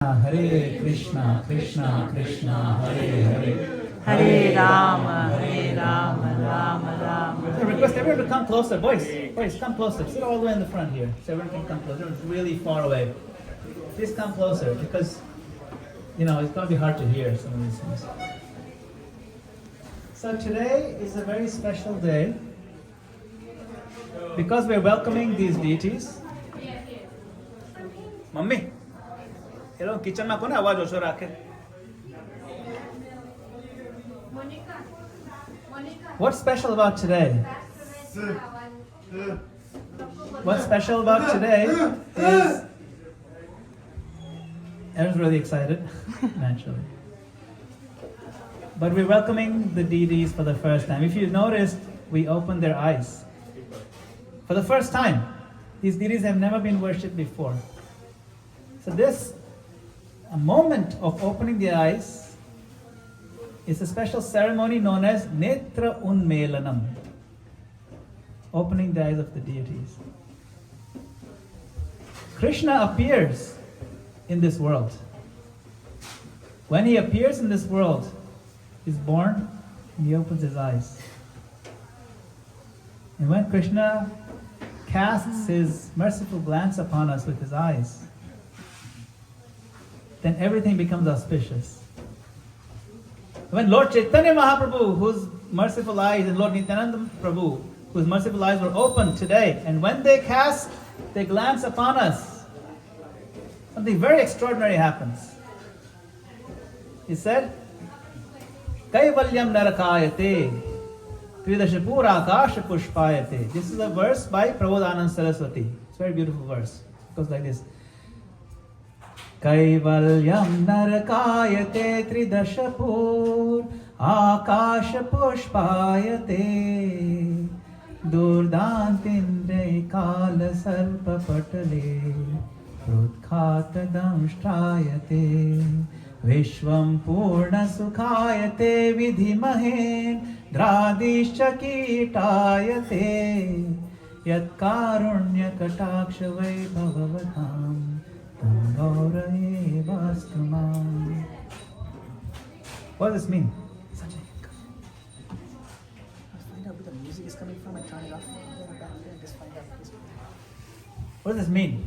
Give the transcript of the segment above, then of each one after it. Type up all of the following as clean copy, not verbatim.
Krishna, Hare Krishna, Krishna Krishna, Hare Hare. Hare Rama, Rama Rama. I request everyone to come closer. Boys, come closer. Sit all the way in the front here, so everyone can come closer. Everyone's really far away. Please come closer, because it's going to be hard to hear some of these things. So today is a very special day because we're welcoming these deities. Mummy, kitchen ma kone awaaz osho rakhe. What's special about today? What's special about today is everyone's really excited, naturally. But we're welcoming the deities for the first time. If you noticed, we opened their eyes. For the first time, these deities have never been worshipped before. So a moment of opening the eyes is a special ceremony known as Netra Unmelanam, opening the eyes of the deities. Krishna appears in this world. When he appears in this world, he's born and he opens his eyes. And when Krishna casts his merciful glance upon us with his eyes, then everything becomes auspicious. When Lord Chaitanya Mahaprabhu, whose merciful eyes, and Lord Nityananda Prabhu, whose merciful eyes were opened today, and when they cast their glance upon us, something very extraordinary happens. He said, Kaivalyam narakayate, Tridashapura akasha pushpayate. This is a verse by Prabodhanand Saraswati. It's a very beautiful verse. It goes like this. Kaivalyam narakayate tridashapur akasha pushpayate durdantindre kala sarpa patale prudkhata damshtrayate vishvam purna sukhayate vidhimahen dradishcha kitayate yat karunya kataksha vaibhavavatam. What does this mean? Such a I'll find out where the music is coming from and turn it off. Just find out. What does this mean?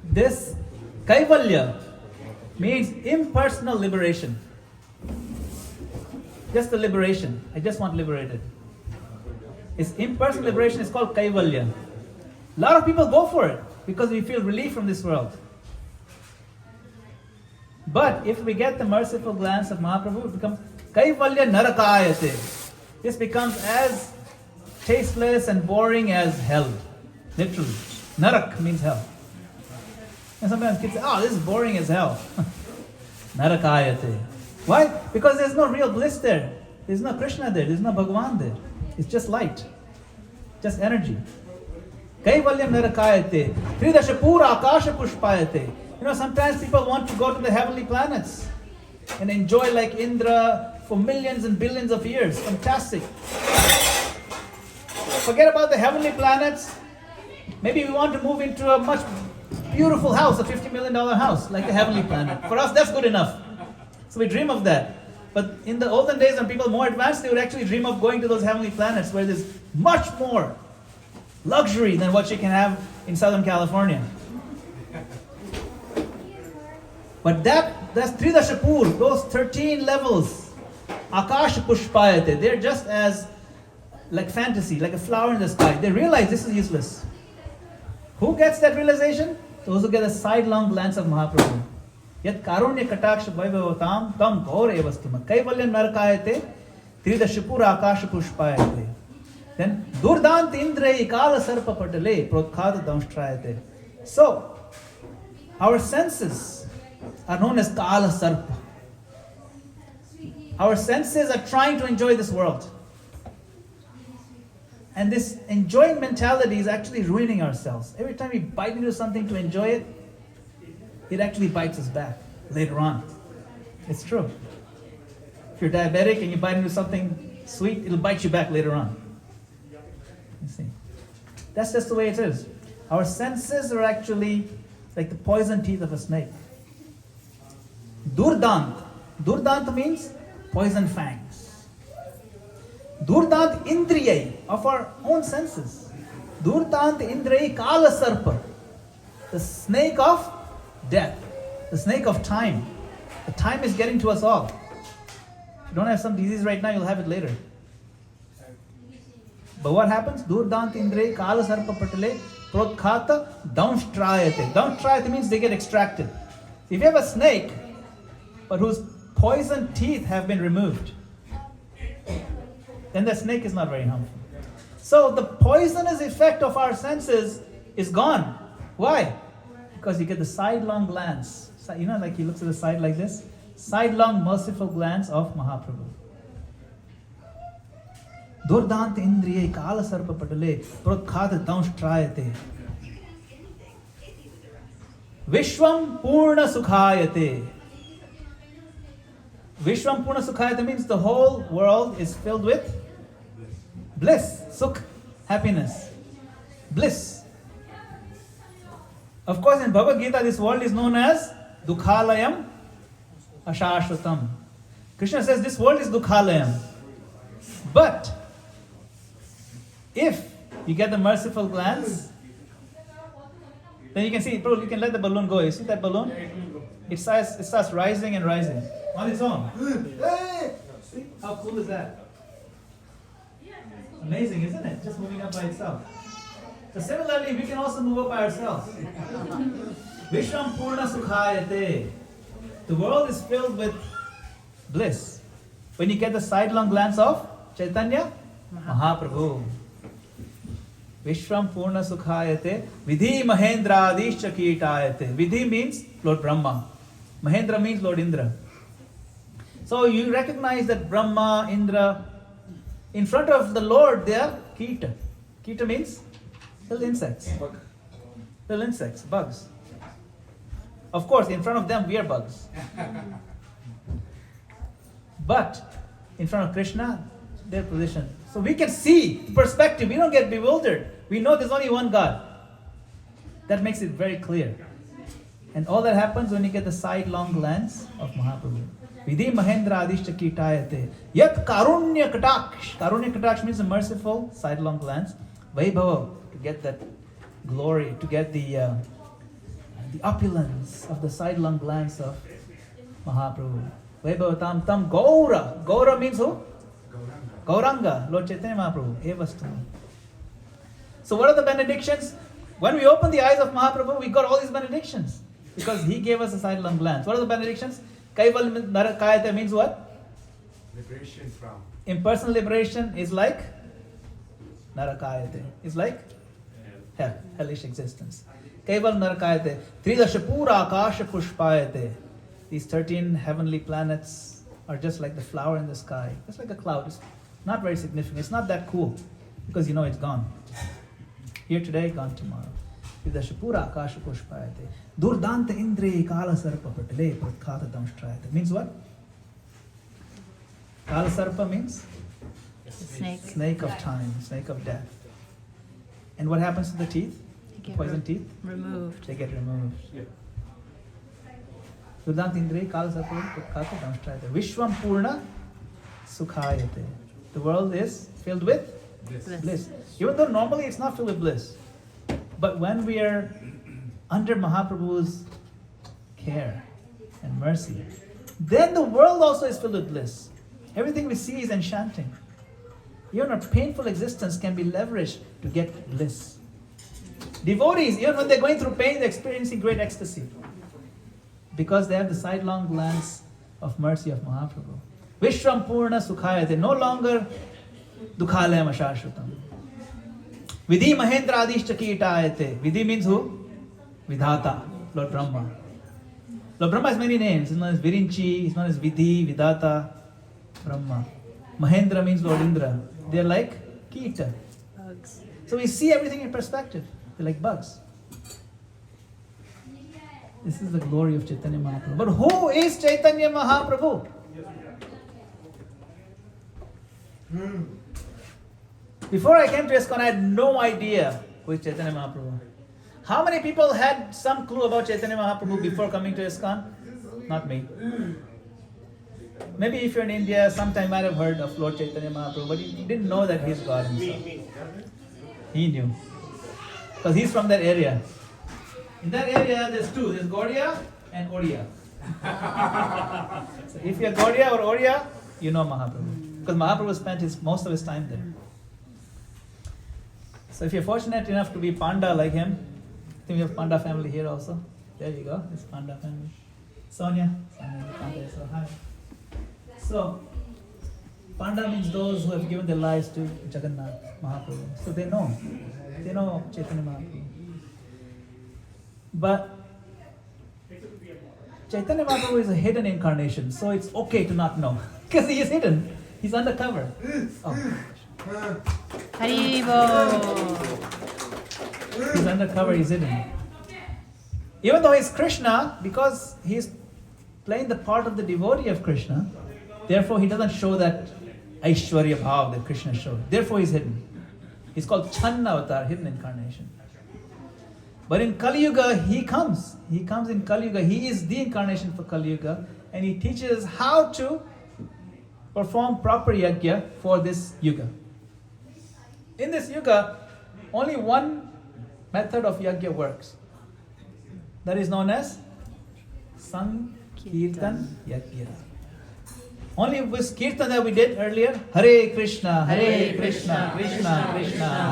This Kaivalya means impersonal liberation. Just the liberation. I just want liberated. It's impersonal liberation. It's called Kaivalya. A lot of people go for it because we feel relief from this world. But if we get the merciful glance of Mahaprabhu, it becomes Kaivalya narakayate. This becomes as tasteless and boring as hell. Literally. Narak means hell. And sometimes kids say, this is boring as hell. Narakayate. Why? Because there's no real bliss there. There's no Krishna there. There's no Bhagavan there. It's just light. Just energy. Kaivalyam narakayate. Tridashapura akasha pushpayate. Sometimes people want to go to the heavenly planets and enjoy like Indra for millions and billions of years. Fantastic. Forget about the heavenly planets. Maybe we want to move into a much beautiful house, a $50 million house, like the heavenly planet. For us, that's good enough. So we dream of that. But in the olden days, when people were more advanced, they would actually dream of going to those heavenly planets where there's much more luxury than what you can have in Southern California. But that's Tridashapur, those 13 levels, Akasha Pushpayate, they're just as like fantasy, like a flower in the sky. They realize this is useless. Who gets that realization? Those who get a sidelong glance of Mahaprabhu. Yat karunya kataksha vaibhavatam tam gaur evastuma. Kaivalyam narakayate Tridashapur Akasha Pushpayate. Then Durdant Indre Kala Sarpa Patale Prodkhata Damshtrayate. So, our senses are known as Kala Sarpa. Our senses are trying to enjoy this world. And this enjoying mentality is actually ruining ourselves. Every time we bite into something to enjoy it, it actually bites us back later on. It's true. If you're diabetic and you bite into something sweet, it'll bite you back later on. You see. That's just the way it is. Our senses are actually like the poison teeth of a snake. Durdant. Durdant means poison fangs. Durdant indriyai, of our own senses. Durdant indriyai kala sarpa, the snake of death, the snake of time. The time is getting to us all. If you don't have some disease right now, you'll have it later. But what happens? Durdant indriyai kala sarpa patale protkhata downstrayate. Downstrayate means they get extracted. If you have a snake, but whose poison teeth have been removed, then the snake is not very harmful. So the poisonous effect of our senses is gone. Why? Because you get the sidelong glance. You know, like he looks at the side like this? Sidelong merciful glance of Mahaprabhu. Durdant indriye kala sarpa patale protkhata downstrayate. Vishwam purna sukhayate. Vishwam purna sukhayate means the whole world is filled with bliss, sukh, happiness, bliss. Of course, in Bhagavad Gita, this world is known as Dukhalayam Ashashvatam. Krishna says this world is Dukhalayam. But if you get the merciful glance, then you can see, Prabhu, you can let the balloon go. You see that balloon? It starts rising and rising on its own. See? How cool is that? Amazing, isn't it? Just moving up by itself. So similarly, we can also move up by ourselves. Vishwam purna sukhayate. The world is filled with bliss. When you get the sidelong glance of Chaitanya Mahaprabhu. Vishwam purna sukhayate. Vidhi Mahendra adishcha kitayate. Vidhi means Lord Brahma. Mahendra means Lord Indra. So you recognize that Brahma, Indra, in front of the Lord they are Kita. Kita means little insects. Little insects, bugs. Of course, in front of them we are bugs. But in front of Krishna, their position. So we can see the perspective. We don't get bewildered. We know there's only one God. That makes it very clear. And all that happens when you get the sidelong glance of Mahaprabhu. Vidhi Mahendra Adishta Kitayate. Yat Karunya Kataksh. Karunya Kataksh means a merciful sidelong glance. Vaibhava, to get that glory, to get the opulence of the sidelong glance of Mahaprabhu. Vaibhava tam Gaura. Gaura means who? Gauranga, Lord Chaitanya Mahaprabhu. Evastami. So what are the benedictions? When we open the eyes of Mahaprabhu, we got all these benedictions. Because he gave us a sidelong glance. What are the benedictions? Kaival Narakayate means what? Liberation from. Impersonal liberation is like Narakayate. It's like hell, hellish existence. Kaival Narakayate. Tridashapura Akasha Pushpayate. These 13 heavenly planets are just like the flower in the sky. Just like a cloud. It's not very significant. It's not that cool. Because you know it's gone. Here today, gone tomorrow. Tridashapura Akasha Pushpayate. Durdanta Indre Kala Sarpa Patale Prakhata Damstrayate. Means what? Kala Sarpa means? Snake. Snake of time, snake of death. And what happens to the teeth? They get Poison teeth? removed. They get removed. Yeah. Durdanta Indre Kala Sarpa Prakhata Damstrayate. Vishwam Purna Sukhayate. The world is filled with bliss. Even though normally it's not filled with bliss. But when we are under Mahaprabhu's care and mercy, then the world also is filled with bliss. Everything we see is enchanting. Even our painful existence can be leveraged to get bliss. Devotees, even when they're going through pain, they're experiencing great ecstasy. Because they have the sidelong glance of mercy of Mahaprabhu. Vishwam Purna Sukhayate, no longer Dukhalayam Ashashvatam. Vidhi Mahendra Adishcha Kitayate. Vidhi means who? Vidhata, Lord Brahma. Lord Brahma has many names. He's known as Virinchi, he's known as Vidhi, Vidhata, Brahma. Mahendra means Lord Indra. They're like Kita. Bugs. So we see everything in perspective. They're like bugs. This is the glory of Chaitanya Mahaprabhu. But who is Chaitanya Mahaprabhu? Before I came to ISKCON, I had no idea who is Chaitanya Mahaprabhu. How many people had some clue about Chaitanya Mahaprabhu before coming to ISKCON? not me. Maybe if you're in India, sometime you might have heard of Lord Chaitanya Mahaprabhu, but you didn't know that he's God himself. He knew. Because he's from that area. In that area, there's two. There's Gaudiya and Oriya. So if you're Gaudiya or Oriya, you know Mahaprabhu. Because Mahaprabhu spent most of his time there. So if you're fortunate enough to be Panda like him, I think we have Panda family here also. There you go, this Panda family. Sonia is Panda, so hi. So, Panda means those who have given their lives to Jagannath Mahaprabhu. So they know Chaitanya Mahaprabhu. But Chaitanya Mahaprabhu is a hidden incarnation, so it's okay to not know. Because he is hidden. He's undercover. Oh. Haribo. He's undercover, he's hidden. Even though he's Krishna, because he's playing the part of the devotee of Krishna, therefore he doesn't show that Aishwarya Bhav that Krishna showed. Therefore he's hidden. He's called Channa Avatar, hidden incarnation. But in Kali Yuga, he comes. He comes in Kali Yuga. He is the incarnation for Kali Yuga. And he teaches how to perform proper yajna for this yuga. In this yuga, only one method of yajna works. That is known as Sankirtan Yajna. Only this kirtan that we did earlier, Hare Krishna, Krishna Krishna,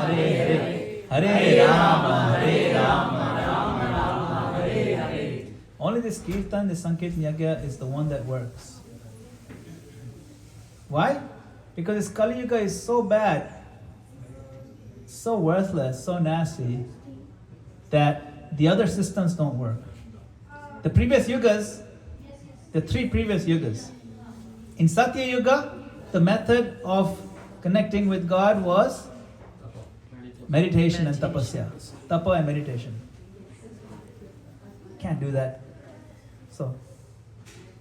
Hare Hare, Hare Rama, Rama Rama, Hare Hare. Only this kirtan, this Sankirtan Yajna is the one that works. Why? Because this Kali Yuga is so bad, so worthless, so nasty, that the other systems don't work. The previous yugas, the three previous yugas. In Satya Yuga, the method of connecting with God was meditation and tapasya. Tapa and meditation. Can't do that. So,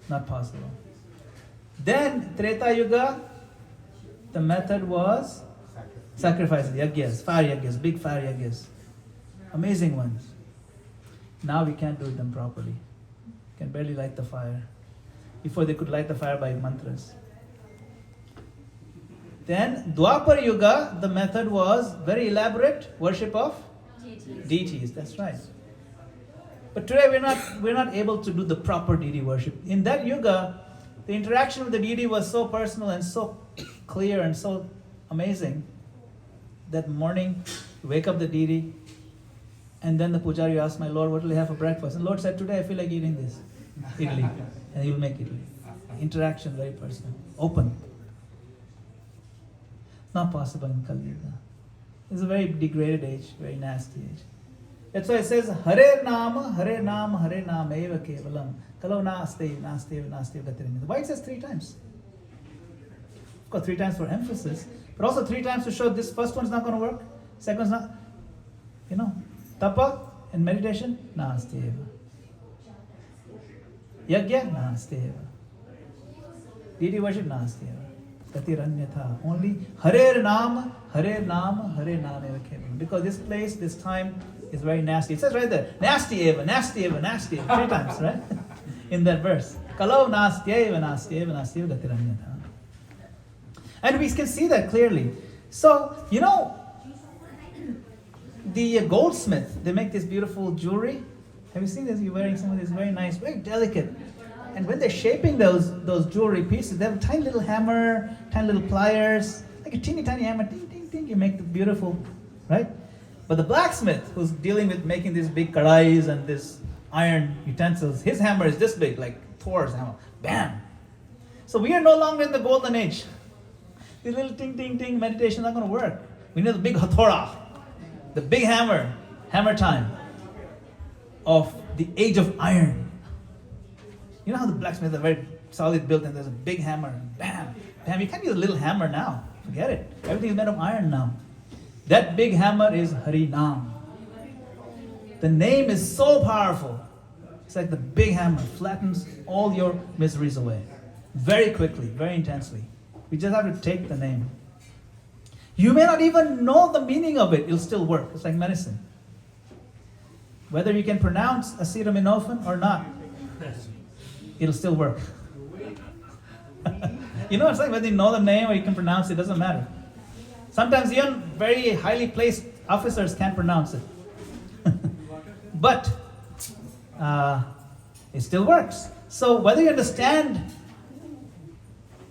not possible. Then, Treta Yuga, the method was sacrifices, yajnas, fire yajnas, big fire yajnas. Amazing ones. Now we can't do them properly. Can barely light the fire. Before they could light the fire by mantras. Then, Dwapar Yuga, the method was very elaborate worship of deities. That's right. But today we're not able to do the proper deity worship. In that yuga, the interaction with the deity was so personal and so clear and so amazing that morning, you wake up the deity, and then the pujari asked, my Lord, what will you have for breakfast? And the Lord said, today I feel like eating this, idli. And he will make idli. Interaction, very personal, open. Not possible in Kali Yuga. It's a very degraded age, very nasty age. That's why it says, Hare Nama, Hare Nama, Hare Nama, Eva Kevalam, Kalau Naste, Naste, Naste, Gatiram. Why it says 3 times? Of course, 3 times for emphasis, but also 3 times to show this first one's not going to work, second one's not, Tapa and meditation, Naste Eva. Yajna, Naste Eva. Deity worship, Naste Eva. Gatiranyatha. Only Hare Nama, Hare Nama, Hare Nama Eva Kevalam. Because this place, this time is very nasty. It says right there, Nasty Eva, Nasty Eva, Nasty Eva, 3 times, right? In that verse. Kalau Nasty Eva, Nasty Eva, Nasty Eva, Gatiranyatha. And we can see that clearly. So, the goldsmith, they make this beautiful jewelry. Have you seen this? You're wearing some of this very nice, very delicate. And when they're shaping those jewelry pieces, they have a tiny little hammer, tiny little pliers, like a teeny tiny hammer, ding, ding, ding, you make the beautiful, right? But the blacksmith who's dealing with making these big kadais and this iron utensils, his hammer is this big, like Thor's hammer. Bam! So we are no longer in the golden age. These little ting, ting, ting meditation is not going to work. We need the big hathora, the big hammer, hammer time of the age of iron. You know how the blacksmiths are very solid built and there's a big hammer, bam, bam. You can't use a little hammer now. Forget it. Everything is made of iron now. That big hammer is Harinam. The name is so powerful. It's like the big hammer flattens all your miseries away. Very quickly, very intensely. We just have to take the name. You may not even know the meaning of it. It'll still work. It's like medicine. Whether you can pronounce acetaminophen or not. it'll still work. You know, it's like whether you know the name or you can pronounce it, doesn't matter. Sometimes even very highly placed officers can't pronounce it. But it still works. So whether you understand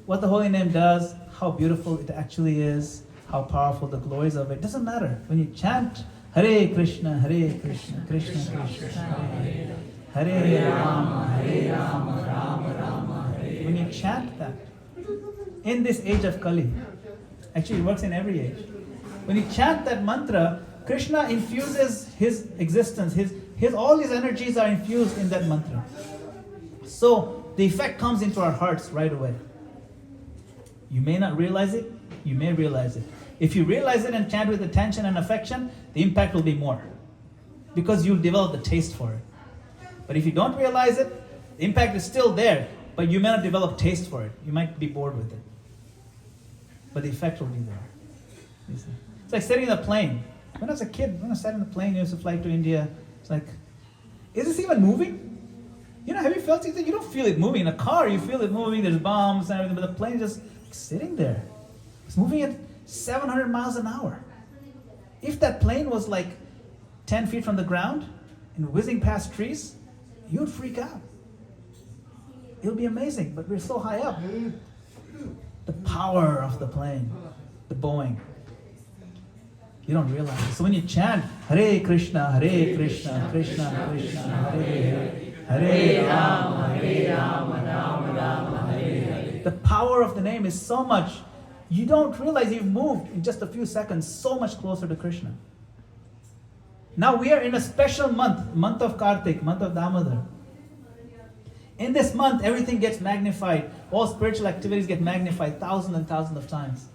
what the holy name does, how beautiful it actually is, how powerful the glories of it, doesn't matter. When you chant Hare Krishna, Krishna Krishna, Hare Rama, Rama Rama, Hare. When you chant that, in this age of Kali, actually it works in every age. When you chant that mantra, Krishna infuses his existence, all his energies are infused in that mantra. So the effect comes into our hearts right away. You may not realize it, you may realize it. If you realize it and chant with attention and affection, the impact will be more. Because you'll develop the taste for it. But if you don't realize it, the impact is still there, but you may not develop taste for it. You might be bored with it. But the effect will be there. You see? It's like sitting in a plane. When I was a kid, when I sat in the plane, I used to fly to India, it's like, is this even moving? You know, have you felt it? You don't feel it moving. In a car, you feel it moving, there's bombs and everything, but the plane is just sitting there. It's moving at 700 miles an hour. If that plane was like 10 feet from the ground and whizzing past trees, you'd freak out. It'll be amazing, but we're so high up. The power of the plane, the Boeing. You don't realize it. So when you chant Hare Krishna, Krishna Krishna, Hare Hare, Hare Rama, Rama Rama, Hare Hare. The power of the name is so much, you don't realize you've moved in just a few seconds so much closer to Krishna. Now we are in a special month of Kartik, month of Damodar. In this month, everything gets magnified. All spiritual activities get magnified thousands and thousands of times.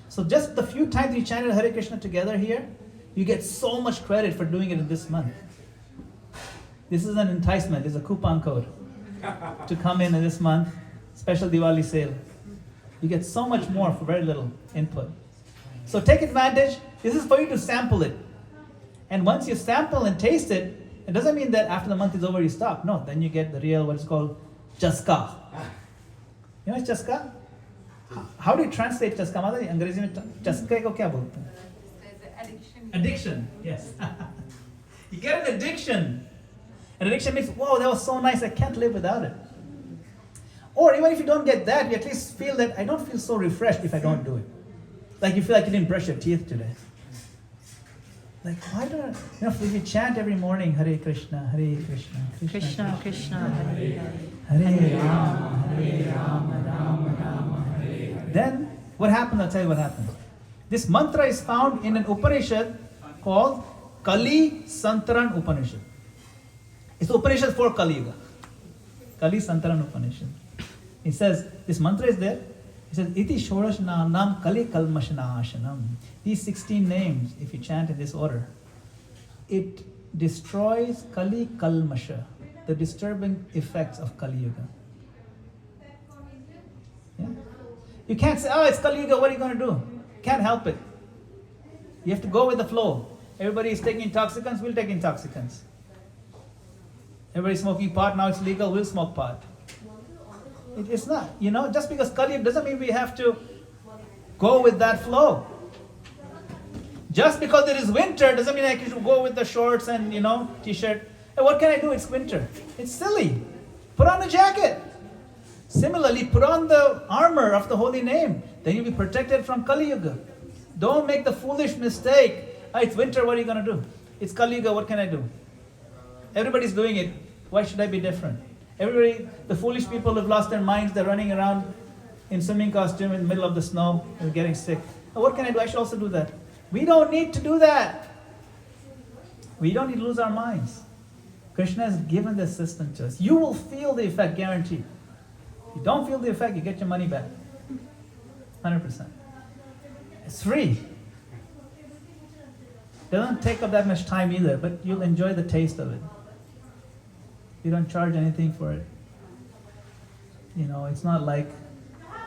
So just the few times we chanted Hare Krishna together here, you get so much credit for doing it in this month. This is an enticement, it's a coupon code to come in this month, special Diwali sale. You get so much more for very little input. So take advantage. This is for you to sample it. And once you sample and taste it, it doesn't mean that after the month is over you stop. No, then you get the real, what is called chaska. You know what's chaska? How do you translate chaska? Mother, अंग्रेजी में chaska को क्या बोलते हैं? Addiction, yes. You get an addiction. An addiction means, whoa, that was so nice, I can't live without it. Or even if you don't get that, you at least feel that I don't feel so refreshed if I don't do it. Like you feel like you didn't brush your teeth today. Like, why don't I, you know, if you chant every morning, Hare Krishna, Krishna Krishna, Hare Hare, Hare Rama, Rama Hare. Then, what happened? I'll tell you what happened. This mantra is found in an Upanishad called Kali Santaran Upanishad. It's the Upanishad for Kali Yuga. Kali Santaran Upanishad. It says, this mantra is there. It says, Iti Shorash Nam Kali Kalmashanashanam. These 16 names, if you chant in this order, it destroys Kali Kalmasha, the disturbing effects of Kali Yuga. Yeah? You can't say, oh, it's Kali Yuga, what are you going to do? Can't help it. You have to go with the flow. Everybody is taking intoxicants, we'll take intoxicants. Everybody's smoking pot, now it's legal, we'll smoke pot. It's not, you know, just because Kali Yuga doesn't mean we have to go with that flow. Just because there is winter doesn't mean I can go with the shorts and, you know, t-shirt. Hey, what can I do? It's winter. It's silly. Put on a jacket. Similarly, put on the armor of the holy name. Then you'll be protected from Kali Yuga. Don't make the foolish mistake. Oh, it's winter, what are you going to do? It's Kali Yuga, what can I do? Everybody's doing it. Why should I be different? Everybody, the foolish people have lost their minds. They're running around in swimming costume in the middle of the snow. They're getting sick. Oh, what can I do? I should also do that. We don't need to do that. We don't need to lose our minds. Krishna has given this system to us. You will feel the effect, guaranteed. If you don't feel the effect, you get your money back. 100%. It's free. It doesn't take up that much time either, but you'll enjoy the taste of it. You don't charge anything for it. You know, it's not like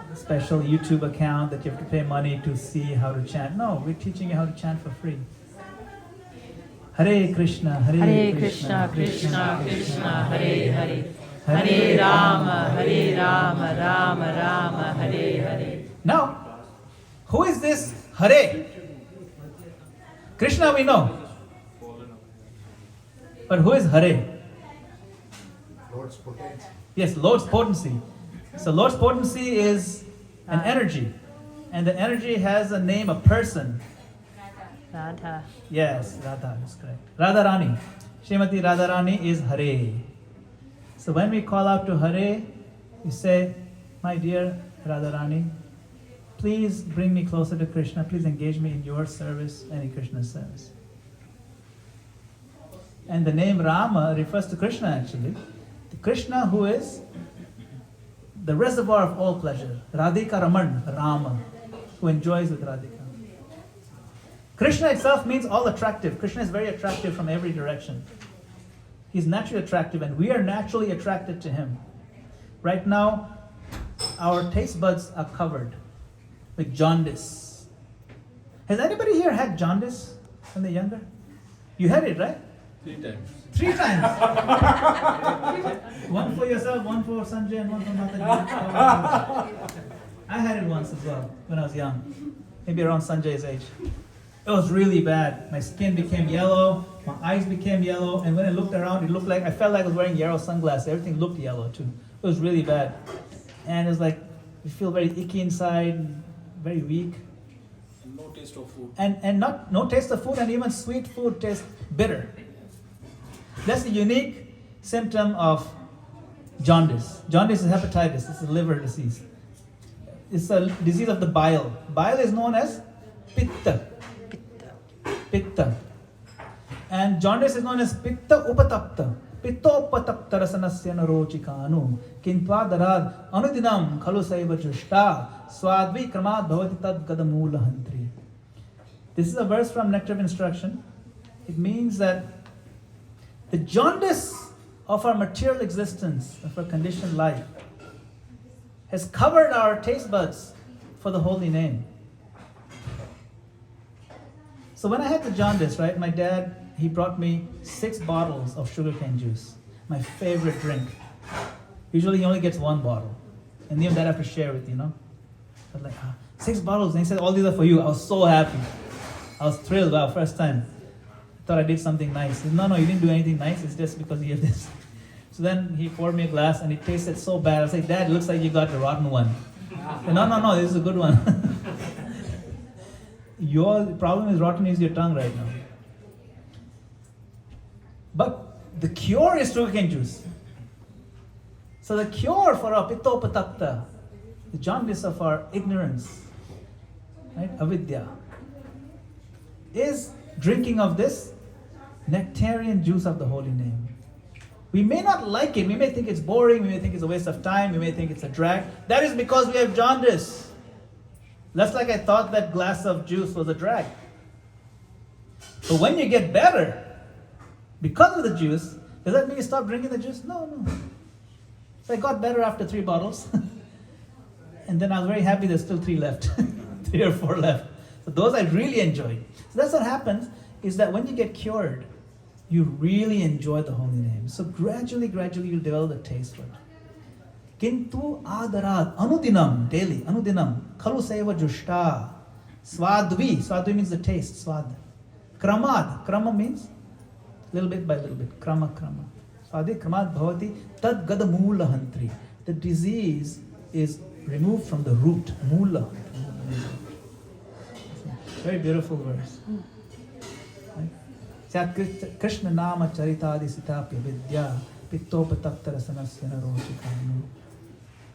a special YouTube account that you have to pay money to see how to chant. No, we're teaching you how to chant for free. Hare Krishna, Krishna Krishna, Hare Hare, Hare Rama, Rama Rama, Hare Hare. Now, who is this Hare? Krishna we know. But who is Hare? Lord's potency. Yes, Lord's potency. So Lord's potency is an energy. And the energy has a name, a person. Radha. Yes, Radha is correct. Radharani. Srimati Radharani is Hare. So when we call out to Hare, we say, my dear Radharani, please bring me closer to Krishna. Please engage me in your service and in Krishna's service. And the name Rama refers to Krishna actually. The Krishna who is the reservoir of all pleasure. Radhika Raman, Rama, who enjoys with Radhika. Krishna itself means all attractive. Krishna is very attractive from every direction. He's naturally attractive and we are naturally attracted to him. Right now, our taste buds are covered with jaundice. Has anybody here had jaundice when they're younger? You had it, right? 3 times. 3 times. One for yourself, one for Sanjay, and one for Mataji. I had it once as well when I was young, maybe around Sanjay's age. It was really bad. My skin became yellow, my eyes became yellow, and when I looked around, it looked like I felt like I was wearing yellow sunglasses. Everything looked yellow too. It was really bad, and it was like you feel very icky inside, very weak, No taste of food. and no taste of food, and even sweet food tastes bitter. That's the unique symptom of jaundice. Jaundice is hepatitis. It's a liver disease. It's a disease of the bile. Bile is known as pitta. Pitta. And jaundice is known as pitta upatapta. Pittopatapta rasanasya narochikanu. Kintvadarad anudinam khalu saiva jushta. Swadvi kramad bhavati tad gadamula hantri. This is a verse from Nectar of Instruction. It means that the jaundice of our material existence, of our conditioned life, has covered our taste buds for the holy name. So when I had the jaundice, right, my dad, he brought me 6 bottles of sugarcane juice, my favorite drink. Usually he only gets 1 bottle, and even that I have to share with you, know. But like, 6 bottles, and he said, all these are for you. I was so happy. I was thrilled, wow, first time. I thought I did something nice. He said, no, you didn't do anything nice, it's just because you have this. So then he poured me a glass and it tasted so bad. I was like, Dad, it looks like you got the rotten one. Said, no, this is a good one. Your problem is rotten is your tongue right now. But the cure is sugarcane juice. So the cure for our pittopatapta, the jaundice of our ignorance, right, avidya, is drinking of this nectarian juice of the holy name. We may not like it, we may think it's boring, we may think it's a waste of time, we may think it's a drag. That is because we have jaundice. Just like I thought that glass of juice was a drag. But when you get better, because of the juice, does that mean you stop drinking the juice? No. So I got better after 3 bottles. And then I was very happy there's still 3 left. 3 or 4 left. So those I really enjoyed. So that's what happens, is that when you get cured, you really enjoy the holy name. So gradually you'll develop a taste for it. Kintu adarad, anudinam, daily, anudinam, khalu saiva jushta, swadvi means the taste, swad. Krama means little bit by little bit, krama. Swadi kramad bhavati tad gadamula hantri. The disease is removed from the root, mula. Very beautiful verse. Right? Krishna nama charitadi sitapya vidya pittopatapta rasanasya narochikanu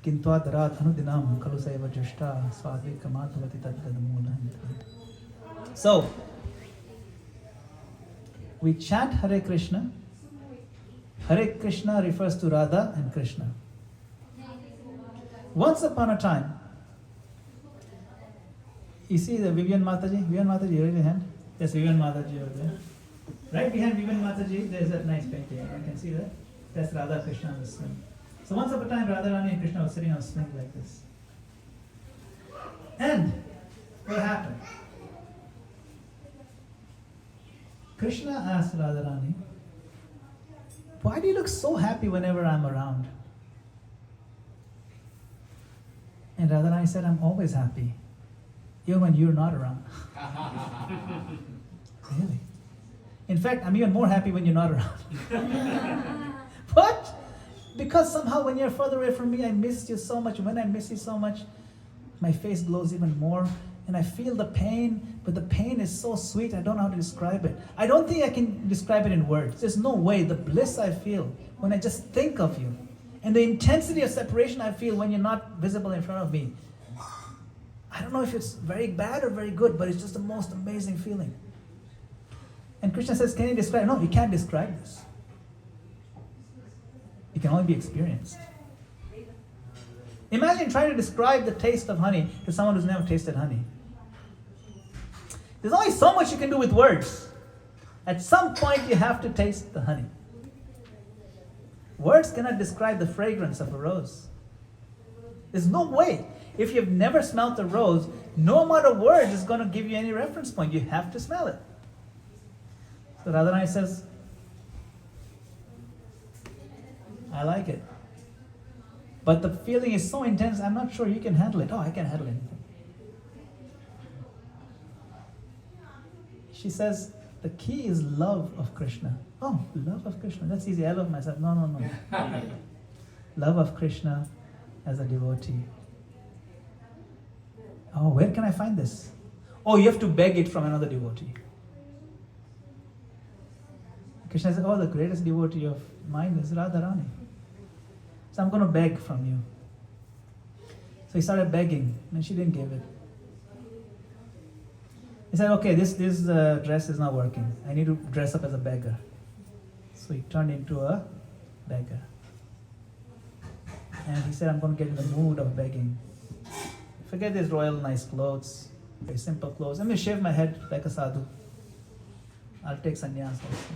kintvadarad anudinam khalu saiva jushta swadvi kamatavati tadgadamula. So, we chant Hare Krishna. Hare Krishna refers to Radha and Krishna. Once upon a time, you see the Vivian Mataji? Vivian Mataji, raise your hand. Yes, Vivian Mataji over there. Right behind Vivian Mataji, there's that nice painting. You can see that? That's Radha Krishna on the swing. So once upon a time, Radharani and Krishna were sitting on a swing like this. And what happened? Krishna asked Radharani, why do you look so happy whenever I'm around? And Radharani said, I'm always happy, even when you're not around. Really? In fact, I'm even more happy when you're not around. What? Because somehow when you're further away from me, I miss you so much. When I miss you so much, my face glows even more. And I feel the pain, but the pain is so sweet, I don't know how to describe it. I don't think I can describe it in words. There's no way. The bliss I feel when I just think of you, and the intensity of separation I feel when you're not visible in front of me. I don't know if it's very bad or very good, but it's just the most amazing feeling. And Krishna says, can you describe? No, you can't describe this. It can only be experienced. Imagine trying to describe the taste of honey to someone who's never tasted honey. There's only so much you can do with words. At some point you have to taste the honey. Words cannot describe the fragrance of a rose. There's no way. If you've never smelled a rose, no amount of words is going to give you any reference point. You have to smell it. So Radharani says, I like it. But the feeling is so intense, I'm not sure you can handle it. Oh, I can handle anything. She says, the key is love of Krishna. Oh, love of Krishna. That's easy. I love myself. No. Love of Krishna as a devotee. Oh, where can I find this? Oh, you have to beg it from another devotee. Krishna says, oh, the greatest devotee of mine is Radharani. So I'm going to beg from you. So he started begging, and she didn't give it. He said, okay, this dress is not working. I need to dress up as a beggar. So he turned into a beggar. And he said, I'm going to get in the mood of begging. Forget these royal nice clothes, very simple clothes. I'm going to shave my head like a sadhu. I'll take sannyas also.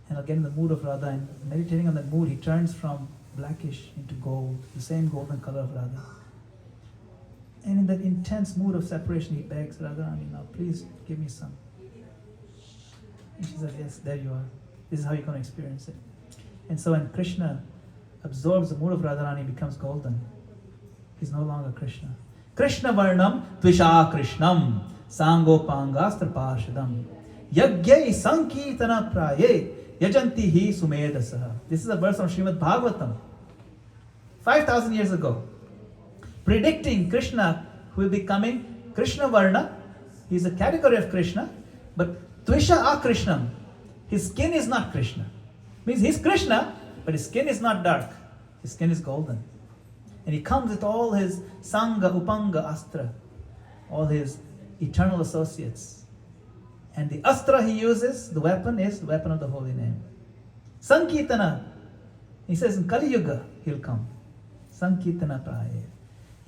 And I'll get in the mood of Radha, and meditating on that mood, he turns from blackish into gold, the same golden color of Radha. And in that intense mood of separation, he begs Radharani, now please give me some. And she says, yes, there you are. This is how you're going to experience it. And so when Krishna absorbs the mood of Radharani, he becomes golden. He's no longer Krishna. Krishna varnam tvisha krishnam sangopangastra parshadam yagyai sankirtana praye yajanti hi sumedasaha. This is a verse from Srimad Bhagavatam, 5,000 years ago, predicting Krishna who will be coming Krishna Varna. He is a category of Krishna, but Tvisha Akrishnam. His skin is not Krishna. Means he's Krishna, but his skin is not dark. His skin is golden. And he comes with all his Sangha, Upanga, Astra, all his eternal associates. And the Astra he uses, the weapon, is the weapon of the holy name. Sankirtana. He says in Kali Yuga he'll come. Sankirtana praye.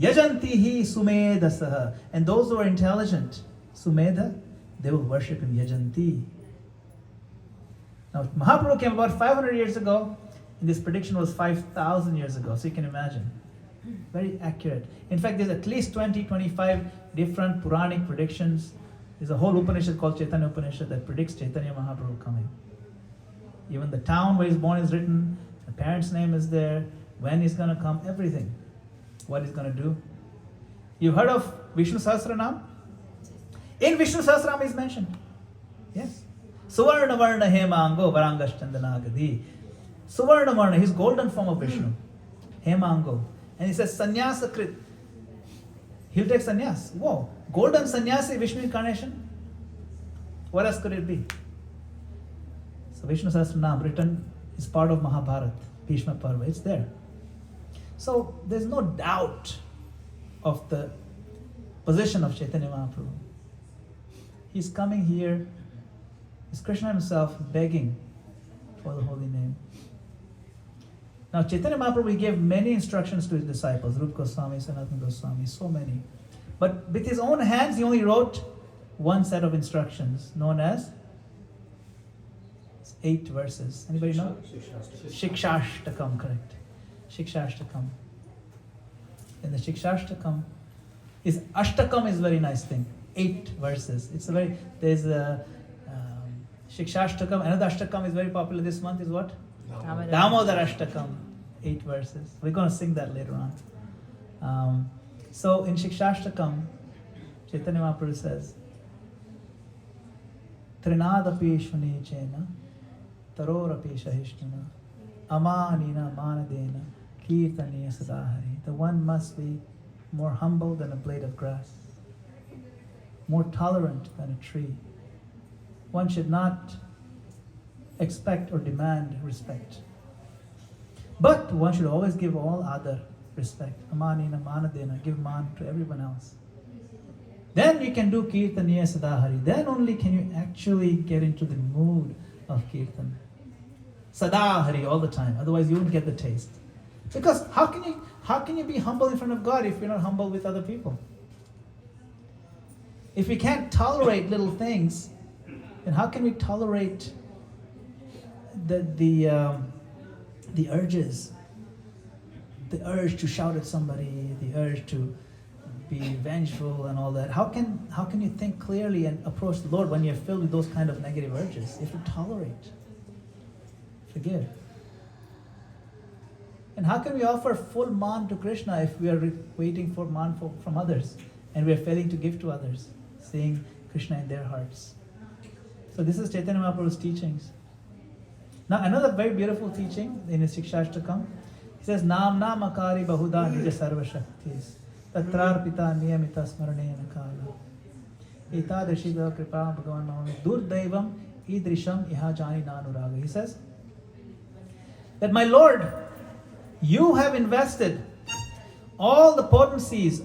Yajantihi sumedasaha. And those who are intelligent, sumeda, they will worship him. Yajanti. Now Mahaprabhu came about 500 years ago, and this prediction was 5,000 years ago. So you can imagine. Very accurate. In fact, there's at least 20-25 different Puranic predictions. There's a whole Upanishad called Chaitanya Upanishad that predicts Chaitanya Mahaprabhu coming. Even the town where he's born is written, the parent's name is there, when he's going to come, everything. What he's going to do. You've heard of Vishnu Sahasranam? In Vishnu Sahasranam is mentioned. Yes. Suvarna Varna Hemango Varangash Chandanagadi. Suvarna Varna, his golden form of Vishnu. Hemango. And he says sannyasa krit. He'll take sannyas. Whoa. Golden sannyasi Vishnu incarnation? What else could it be? So Vishnu Sahasranam written is part of Mahabharata, Bhishma Parva. It's there. So there's no doubt of the position of Chaitanya Mahaprabhu. He's coming here, is Krishna himself begging for the holy name. Now Chaitanya Mahaprabhu, he gave many instructions to his disciples, Rupa Goswami, Sanatana Goswami, so many. But with his own hands, he only wrote one set of instructions, known as 8 verses. Anybody know? Shikshashtakam, correct. Shikshashtakam. In the Shikshashtakam, his Ashtakam is a very nice thing. 8 verses. It's a very, there's a Shikshashtakam. Another Ashtakam is very popular this month is what? Damodar Ashtakam. 8 verses. We're going to sing that later on. So in Shikshashtakam, Chaitanya Mahaprabhu says, Trinadapi shvani chena, tarorapi shahishnana, amanina manadena, kirtaniya sadahari. The one must be more humble than a blade of grass, more tolerant than a tree. One should not expect or demand respect. But one should always give all other respect. Amanina manadena, give man to everyone else. Then you can do kirtaniya sadahari. Then only can you actually get into the mood of kirtan. Sadahari all the time. Otherwise you won't get the taste. Because how can you be humble in front of God if you're not humble with other people? If we can't tolerate little things, then how can we tolerate the urges? The urge to shout at somebody, the urge to be vengeful and all that. How can you think clearly and approach the Lord when you're filled with those kind of negative urges? You have to tolerate, forgive. And how can we offer full man to Krishna if we are waiting for man from others and we are failing to give to others, seeing Krishna in their hearts? So this is Chaitanya Mahaprabhu's teachings. Now another very beautiful teaching in his Shikshashtakam. He says, Nam Nam Akari Bahuda Nija Sarva Shaktis Tatrar Pita Niyamita Smaraneyana Kala Etadashida Kripa Bhagavan Mahami Durdaivam Idrisham Iha Jani Nanuraga. He says that, my Lord, you have invested all the potencies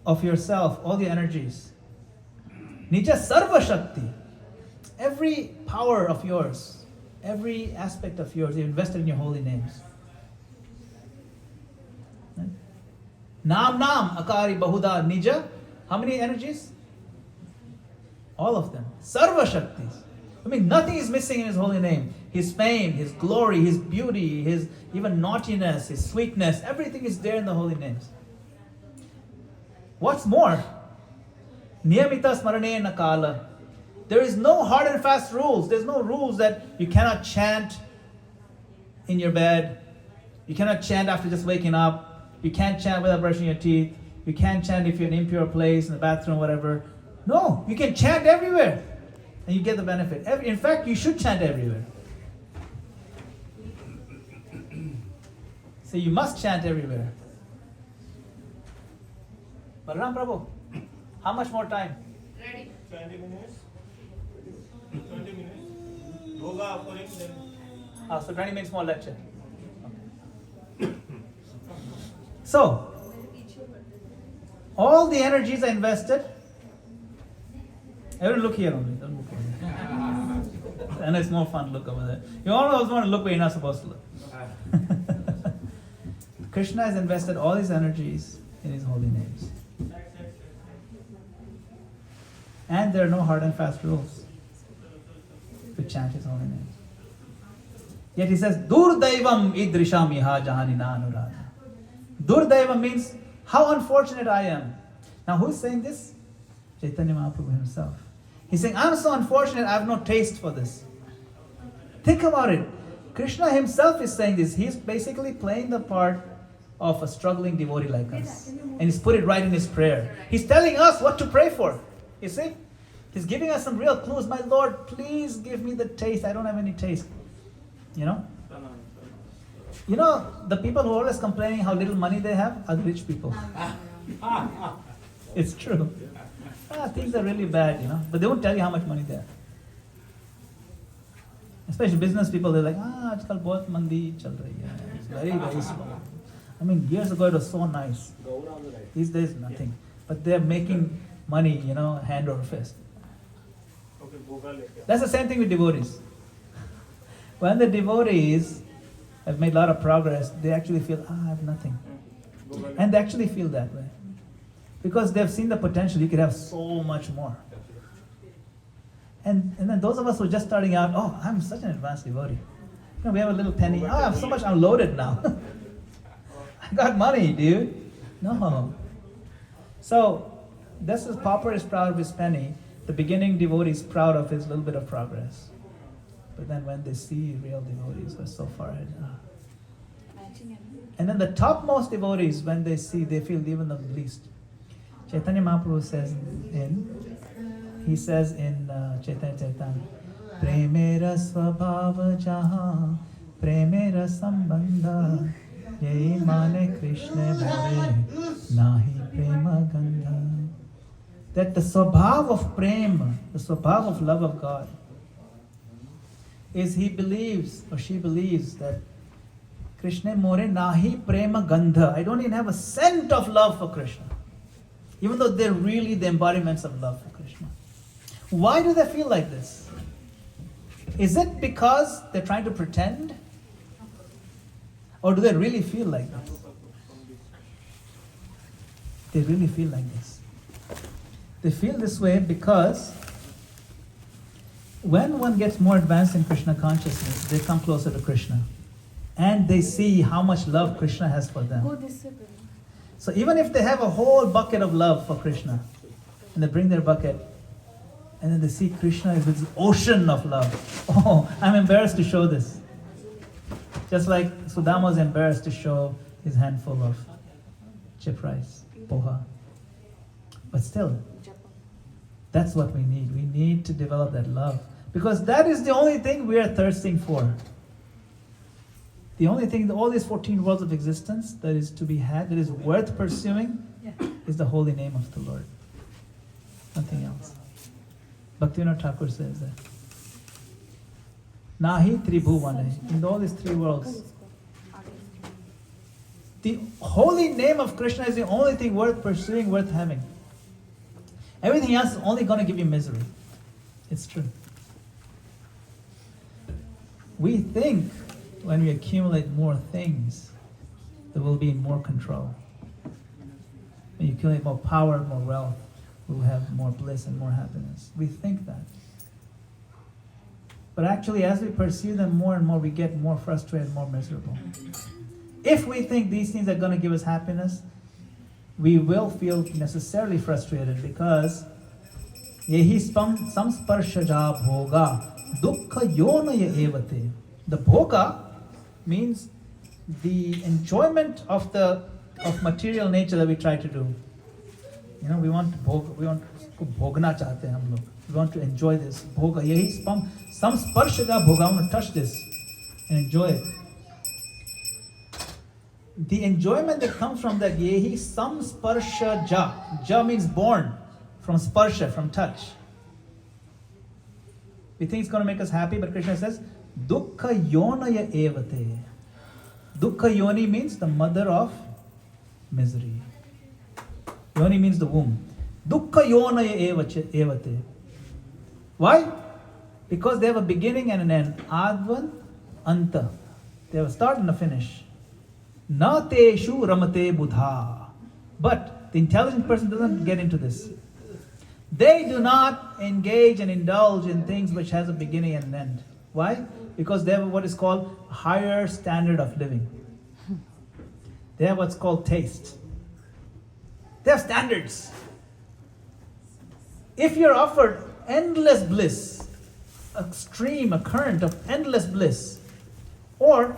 of yourself, all the energies. Nija Sarva Shakti. Every power of yours, every aspect of yours, you invested in your holy names. Right? Nam Nam Akari Bahuda Nija. How many energies? All of them. Sarva Shaktis. I mean, nothing is missing in his holy name. His fame, his glory, his beauty, his even naughtiness, his sweetness, everything is there in the holy names. What's more? Niyamita Smaraneyana Kala. There is no hard and fast rules. There's no rules that you cannot chant in your bed. You cannot chant after just waking up. You can't chant without brushing your teeth. You can't chant if you're in an impure place, in the bathroom, whatever. No, you can chant everywhere. And you get the benefit. In fact, you should chant everywhere. So you must chant everywhere. Balaram Prabhu, how much more time? 20 minutes. 20 minutes. Yoga offering then. So 20 minutes more lecture. Okay. So, all the energies are invested. Everyone look here only. Don't look over there. And it's more fun to look over there. You always want to look where you're not supposed to look. Krishna has invested all his energies in his holy names. And there are no hard and fast rules to chant his holy name. Yet he says, Durdaivam idrisham iha jahanina anurada. Durdaivam means, how unfortunate I am. Now who's saying this? Chaitanya Mahaprabhu himself. He's saying, I'm so unfortunate, I have no taste for this. Think about it. Krishna himself is saying this. He's basically playing the part of a struggling devotee like us. And he's put it right in his prayer. He's telling us what to pray for. You see? He's giving us some real clues. My Lord, please give me the taste. I don't have any taste. You know? You know, the people who are always complaining how little money they have are the rich people. It's true. Things are really bad, you know. But they won't tell you how much money they have. Especially business people, they're like, आजकल बहुत मंदी चल रही है. It's very, very slow. I mean, years ago it was so nice. These days, nothing. But they're making money, you know, hand over fist. That's the same thing with devotees. When the devotees have made a lot of progress, they actually feel, I have nothing. And they actually feel that way. Because they've seen the potential, you could have so much more. And then those of us who are just starting out, I'm such an advanced devotee. You know, we have a little penny. I have so much, I'm loaded now. I got money, dude. No. So, this is pauper is proud of his penny. The beginning devotee is proud of his little bit of progress. But then when they see real devotees who are so far ahead, And then the topmost devotees, when they see, they feel even the least. Chaitanya Mahaprabhu says in Chaitanya Chaitanya, Premera svabhava jaha, premera sambandha, yei mane Krishna more, nahi prema gandha. That the swabhav of prema, the swabhav of love of God, is he believes or she believes that Krishna more nahi prema gandha. I don't even have a scent of love for Krishna. Even though they're really the embodiments of love for Krishna. Why do they feel like this? Is it because they're trying to pretend? Or do they really feel like this? They really feel like this. They feel this way because when one gets more advanced in Krishna consciousness, they come closer to Krishna. And they see how much love Krishna has for them. So even if they have a whole bucket of love for Krishna, and they bring their bucket, and then they see Krishna is this ocean of love. Oh, I'm embarrassed to show this. Just like Sudama was embarrassed to show his handful of chip rice, poha. But still, that's what we need. We need to develop that love. Because that is the only thing we are thirsting for. The only thing, all these 14 worlds of existence that is to be had, that is worth pursuing, is the holy name of the Lord. Nothing else. Bhaktivinoda Thakur says that. Nahi tribhuvane. In all these three worlds. The holy name of Krishna is the only thing worth pursuing, worth having. Everything else is only going to give you misery. It's true. We think when we accumulate more things, that we'll be in more control. When you accumulate more power, more wealth, we'll have more bliss and more happiness. We think that. But actually, as we pursue them more and more, we get more frustrated, more miserable. If we think these things are going to give us happiness, we will feel necessarily frustrated because yehi samsparshaja bhoga dukkha yonaya evate. The bhoga means the enjoyment of material nature that we try to do. You know, we want bhogna chahte hain hum log. We want to enjoy this. Bhoga, yehi samsparshaja bhoga. I want to touch this and enjoy it. The enjoyment that comes from that yehi samsparshaja. Ja means born from sparsha, from touch. We think it's going to make us happy, but Krishna says, dukkha yonaya evate. Dukkha yoni means the mother of misery. Yoni means the womb. Dukkha yonaya evate. Why? Because they have a beginning and an end. Advan, anta. They have a start and a finish. Na teshu ramate buddha. But the intelligent person doesn't get into this. They do not engage and indulge in things which has a beginning and an end. Why? Because they have what is called higher standard of living. They have what's called taste. They have standards. If you're offered endless bliss, a stream, a current of endless bliss, or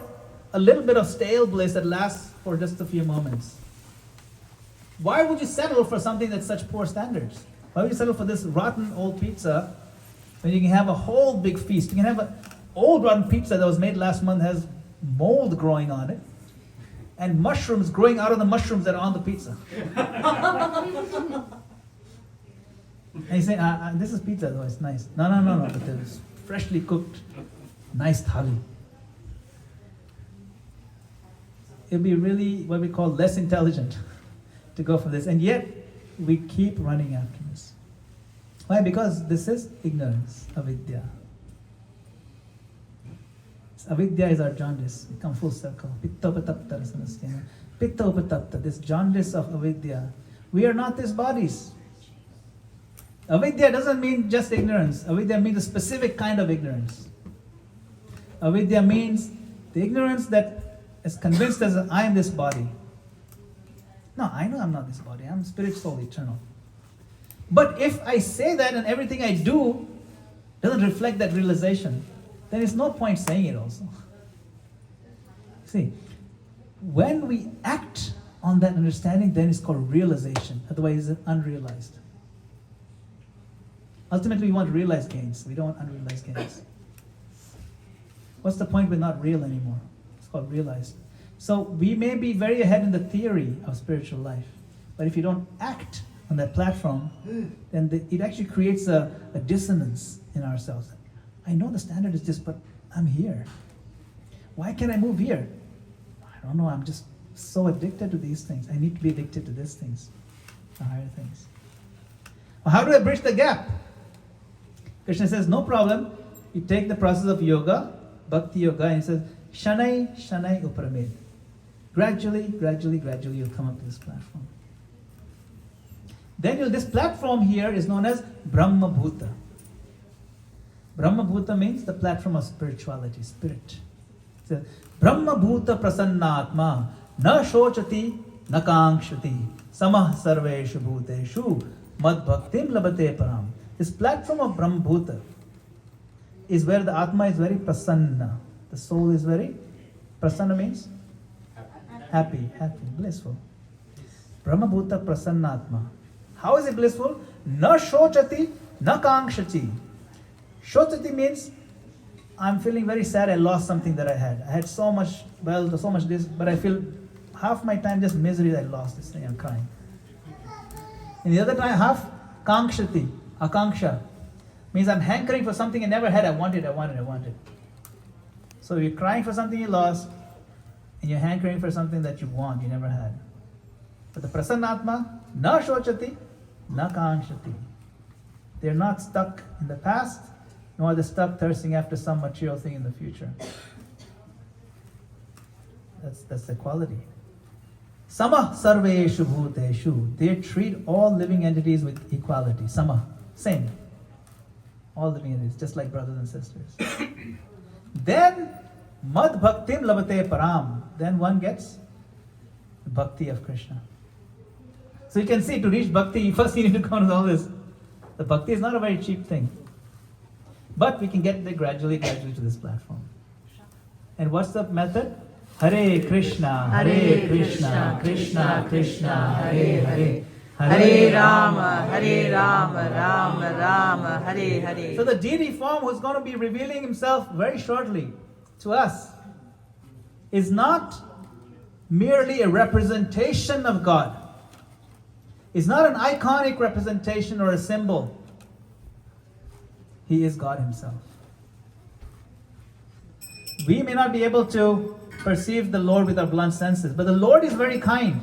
a little bit of stale bliss that lasts for just a few moments, why would you settle for something that's such poor standards? Why would you settle for this rotten old pizza when you can have a whole big feast? You can have an old rotten pizza that was made last month, has mold growing on it, and mushrooms growing out of the mushrooms that are on the pizza. And you say, this is pizza though, it's nice. No, but it's freshly cooked, nice thali. It'd be really what we call less intelligent to go for this. And yet, we keep running after this. Why? Because this is ignorance, avidya. Avidya is our jaundice. We come full circle. Pitta upatapta, Pitta upatapta, this jaundice of avidya. We are not these bodies. Avidya doesn't mean just ignorance. Avidya means a specific kind of ignorance. Avidya means the ignorance that is convinced as I am this body. No, I know I'm not this body. I'm spirit, soul, eternal. But if I say that and everything I do doesn't reflect that realization, then there's no point saying it also. See, When we act on that understanding, then it's called realization. Otherwise, it's unrealized. Ultimately, we want realized gains. We don't want unrealized gains. What's the point? We're not real anymore. It's called realized. So we may be very ahead in the theory of spiritual life, but if you don't act on that platform, then it actually creates a dissonance in ourselves. I know the standard is this, but I'm here. Why can't I move here? I don't know. I'm just so addicted to these things. I need to be addicted to these things, the higher things. Well, how do I bridge the gap? Krishna says, no problem. You take the process of yoga, bhakti yoga, and he says, Shanai, Shanai Uparamed. Gradually, you'll come up to this platform. Then this platform here is known as Brahma Bhuta. Brahma Bhuta means the platform of spirituality, spirit. So, Brahma Bhuta Prasannatma Na Shochati Na Kankshati Samah Sarveshu Bhuteshu Mad Bhaktim Labate Param. This platform of Brahma Bhuta is where the Atma is very prasanna. The soul is very, prasanna means? Happy, blissful. Brahma Bhuta Prasannatma. How is it blissful? Na Shochati Na Kankshati. Shochati means I'm feeling very sad. I lost something that I had. I had so much wealth, so much this, but I feel half my time just misery. I lost this thing. I'm crying. And the other time, half kankshati, akanksha, means I'm hankering for something I never had. I want it. So you're crying for something you lost, and you're hankering for something that you want, you never had. But the prasannatma, na shochati, na kankshati. They're not stuck in the past, nor are they stuck thirsting after some material thing in the future. That's the quality. Samah sarveshu bhuteshu. They treat all living entities with equality. Samah, same. All living entities, just like brothers and sisters. Then, mad bhaktim labate param. Then one gets the bhakti of Krishna. So you can see, to reach bhakti, first you need to go into all this. The bhakti is not a very cheap thing. But we can get there gradually to this platform. And what's the method? Hare Krishna, Krishna Krishna, Hare Hare. Hare Rama, Rama Rama, Hare Hare. So the deity form who's going to be revealing himself very shortly to us is not merely a representation of God. It's not an iconic representation or a symbol. He is God himself. We may not be able to perceive the Lord with our blunt senses, but the Lord is very kind,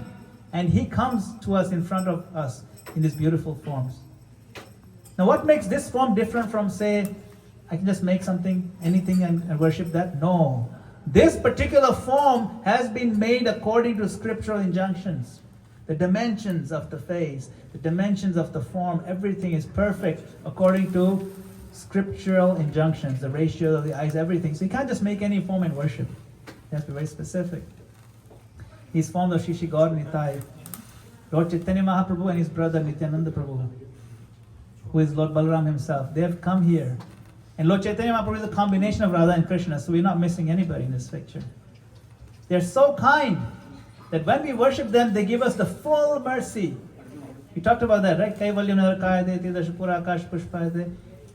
and he comes to us in front of us in these beautiful forms. Now what makes this form different from, say, I can just make something, anything, and worship that? No. This particular form has been made according to scriptural injunctions. The dimensions of the face, the dimensions of the form, everything is perfect according to scriptural injunctions, the ratio of the eyes, everything. So you can't just make any form and worship. You have to be very specific. He's formed of Shishi God Nitai. Lord Chaitanya Mahaprabhu and his brother Nityananda Prabhu, who is Lord Balaram himself, they have come here. And Lord Chaitanya Mahaprabhu is a combination of Radha and Krishna, so we're not missing anybody in this picture. They're so kind that when we worship them, they give us the full mercy. We talked about that, right?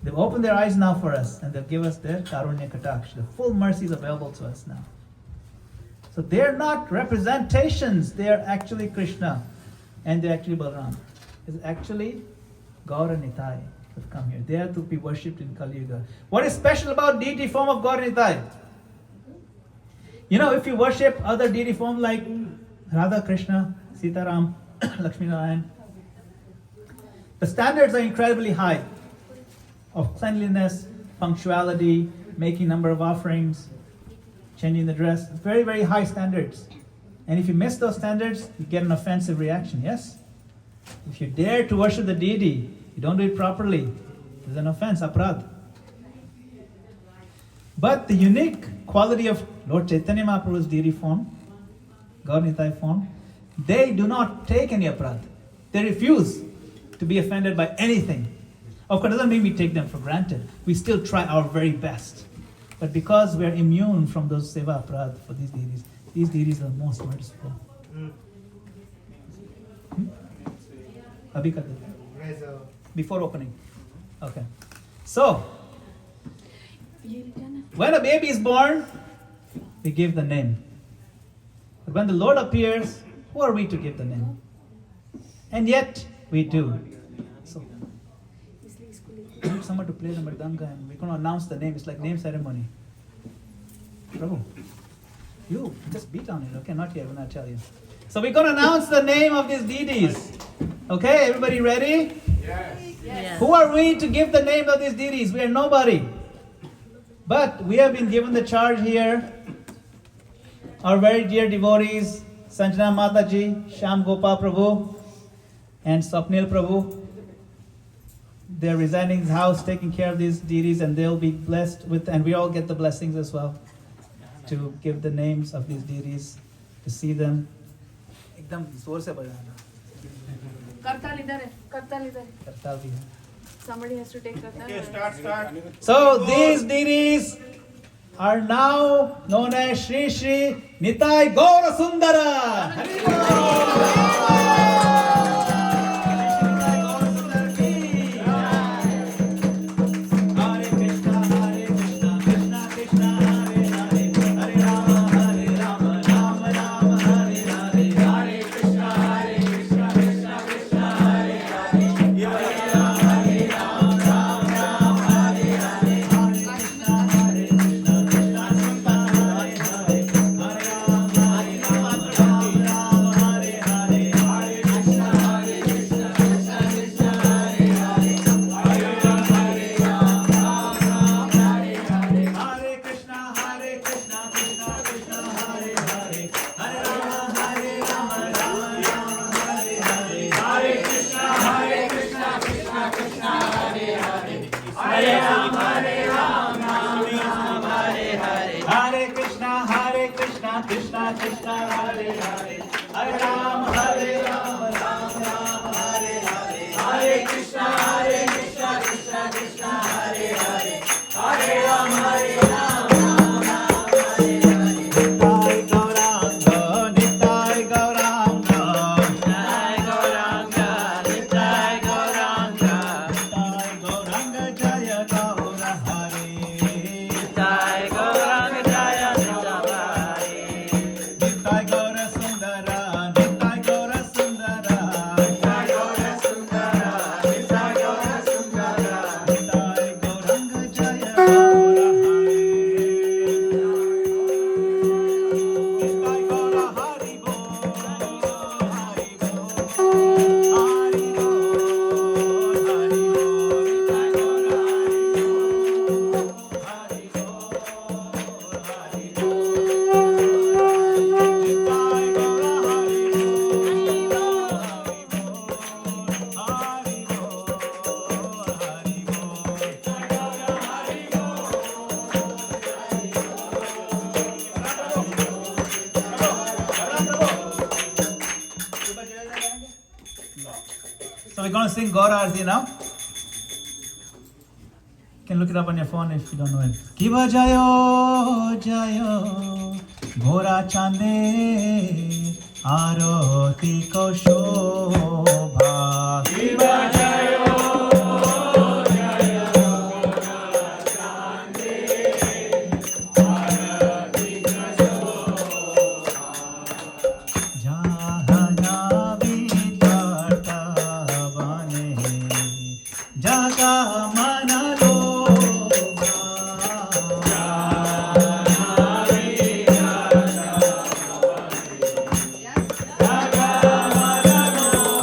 They've opened their eyes now for us, and they'll give us their karunya kataksh. The full mercy is available to us now. So they're not representations, they're actually Krishna, and they're actually Balaram. It's actually Gaur and Nitai have come here. They are to be worshipped in Kali Yuga. What is special about deity form of Gaur and Nitai? You know, if you worship other deity form like Radha, Krishna, Sitaram, Lakshmi Narayan, the standards are incredibly high of cleanliness, punctuality, making number of offerings, changing the dress. Very, very high standards. And if you miss those standards, you get an offensive reaction, yes? If you dare to worship the deity, you don't do it properly, there's an offense, aprad. But the unique quality of Lord Chaitanya Mahaprabhu's deity form, Gaur Nitai form, they do not take any aprad. They refuse to be offended by anything. Of course, it doesn't mean we take them for granted. We still try our very best. But because we're immune from those seva aprad for these deities, These deities are most merciful. Abhi kar de. Before opening. Okay. So, when a baby is born, we give the name. But when the Lord appears, who are we to give the name? And yet, we do. So, I need someone to play the mridanga and we're going to announce the name. It's like name ceremony. Prabhu, you just beat on it, okay? Not here when I tell you. So we're going to announce the name of these deities. Okay, everybody ready? Yes. Who are we to give the name of these deities? We are nobody. But we have been given the charge here. Our very dear devotees, Sanjana Mataji, Shyam Gopal Prabhu, and Swapnil Prabhu. They're residing in his house, taking care of these deities, and they'll be blessed with, and we all get the blessings as well, to give the names of these deities, to see them. Ekdam zor se bajana. Kartal idhar hai. Kartal bhi hai. Somebody has to take Kartal. Okay, start. So these deities are now known as Shri Shri Nitai Gaurasundara. Krishna Krishna Hare Hare, Hare Rama Hare Rama, Rama Rama Hare Hare, Hare Krishna Krishna Krishna Hare Hare, Hare Rama Hare Rama, Rama Rama Hare Hare. Nitai Gauranga, Nitai Gauranga, Nitai Gauranga, Nitai Gauranga, Nitai Gauranga Jaya Gaura Hare, Nitai Gauranga Jaya Gaura Hare. Nitai Gaurasundara, Nitai Gaurasundara, Nitai Gaurasundara, Nitai Gaurasundara, Nitai Gauranga Jaya Gaura Hare. Nitai Gaura Hari Bol, Hari Bol, Hari Bol, Hari Bol, Nitai Gaura Hari Bol, Hari Bol, Hari Bol. So we're going to sing Gaura Arti now. You can look it up on your phone if you don't know it. Kiva Jayo Jayo Gaura Chande Aroti Ko Shobha. Kiva Jayo Jayo Gaura Chande Aroti Ko Shobha. Jahana Vitarta Vane Jaga Manalo. Jagana